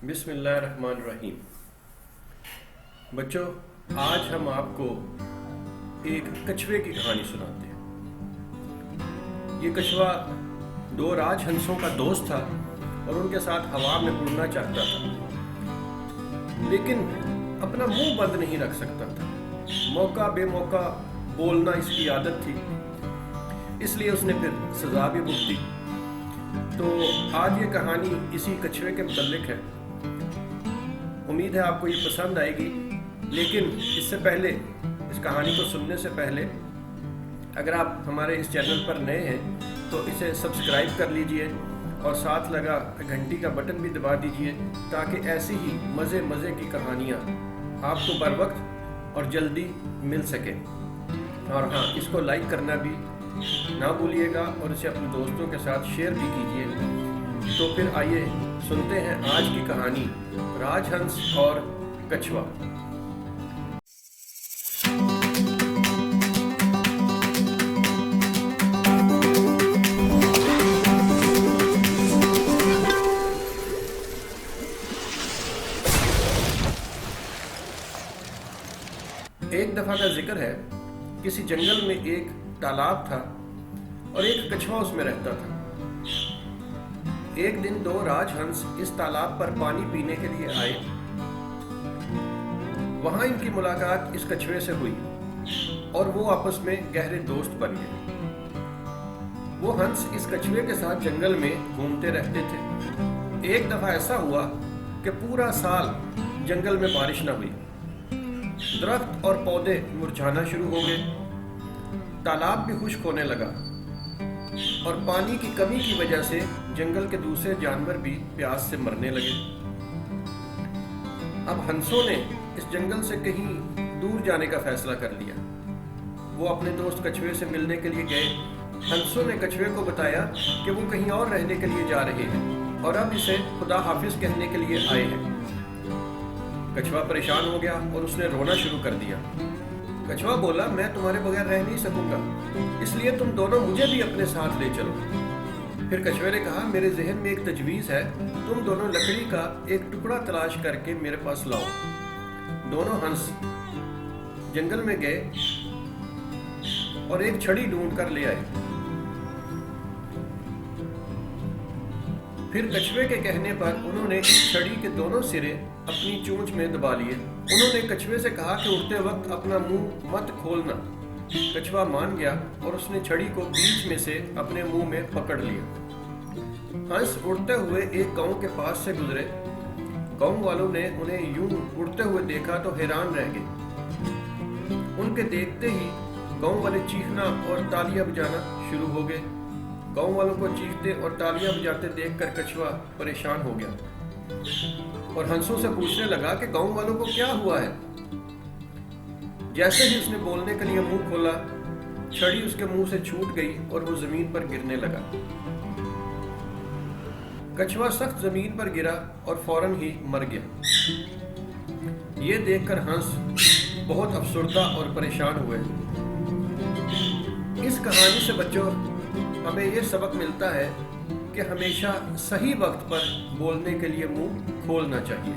बिस्मिल्लाहिर्रहमानिर्रहीम। बच्चों, आज हम आपको एक कछुए की कहानी सुनाते हैं। ये कछुआ दो राजहंसों का दोस्त था और उनके साथ हवा में उड़ना चाहता था, लेकिन अपना मुंह बंद नहीं रख सकता था। मौका बेमौका बोलना इसकी आदत थी, इसलिए उसने फिर सजा भी भुगती। तो आज ये कहानी इसी कछुए के मुतल्लिक है। उम्मीद है आपको ये पसंद आएगी, लेकिन इससे पहले, इस कहानी को सुनने से पहले, अगर आप हमारे इस चैनल पर नए हैं तो इसे सब्सक्राइब कर लीजिए और साथ लगा घंटी का बटन भी दबा दीजिए, ताकि ऐसी ही मज़े की कहानियाँ आपको बर वक्त और जल्दी मिल सके। और हाँ, इसको लाइक करना भी ना भूलिएगा और इसे अपने दोस्तों के साथ शेयर भी कीजिए। तो फिर आइए सुनते हैं आज की कहानी, राजहंस और कछुआ। एक दफा का जिक्र है, किसी जंगल में एक तालाब था और एक कछुआ उसमें रहता था। एक दिन दो राजहंस इस तालाब पर पानी पीने के लिए आए। वहां इनकी मुलाकात इस कछुए से हुई और वो आपस में गहरे दोस्त बन गए। वो हंस इस कछुए के साथ जंगल में घूमते रहते थे। एक दफा ऐसा हुआ कि पूरा साल जंगल में बारिश न हुई। दरख्त और पौधे मुरझाना शुरू हो गए, तालाब भी खुश्क होने लगा और पानी की कमी की वजह से जंगल के दूसरे जानवर भी प्यास से मरने लगे। अब हंसों ने इस जंगल से कहीं दूर जाने का फैसला कर लिया। वो अपने दोस्त कछुए से मिलने के लिए गए। हंसों ने कछुए को बताया कि वो कहीं और रहने के लिए जा रहे हैं और अब इसे खुदा हाफिज कहने के लिए आए हैं। कछुआ परेशान हो गया और उसने रोना शुरू कर दिया। कछुआ बोला, मैं तुम्हारे बगैर रह नहीं सकूंगा, इसलिए तुम दोनों मुझे भी अपने साथ ले चलो। फिर कछुए ने कहा, मेरे जहन में एक तजवीज़ है, तुम दोनों लकड़ी का एक टुकड़ा तलाश करके मेरे पास लाओ। दोनों हंस जंगल में गए और एक छड़ी ढूंढ कर ले आए। फिर कछुए के कहने पर उन्होंने छड़ी के दोनों सिरे अपनी चोंच में दबा लिए। उन्होंने कछुए से कहा कि उड़ते वक्त अपना मुंह मत खोलना। कछुआ मान गया और उसने छड़ी को बीच में से अपने मुंह में पकड़ लिया। हंस उड़ते हुए एक गांव के पास से गुजरे। गांव वालों ने उन्हें यूं उड़ते हुए देखा तो हैरान रह गए। उनके देखते ही गांव वाले चीखना और तालियां बजाना शुरू हो गए। गांव वालों को चीखते और तालियां बजाते देखकर कछुआ परेशान हो गया और हंसों से पूछने लगा कि गांव वालों को क्या हुआ है। जैसे ही उसने बोलने के लिए मुंह खोला, छड़ी उसके मुंह से छूट गई और वो जमीन पर गिरने लगा। कछुआ सख्त जमीन पर गिरा और फौरन ही मर गया। ये देखकर हंस बहुत अफसुर्दा और परेशान हुए। इस कहानी से बच्चों हमें ये सबक मिलता है कि हमेशा सही वक्त पर बोलने के लिए मुंह खोलना चाहिए।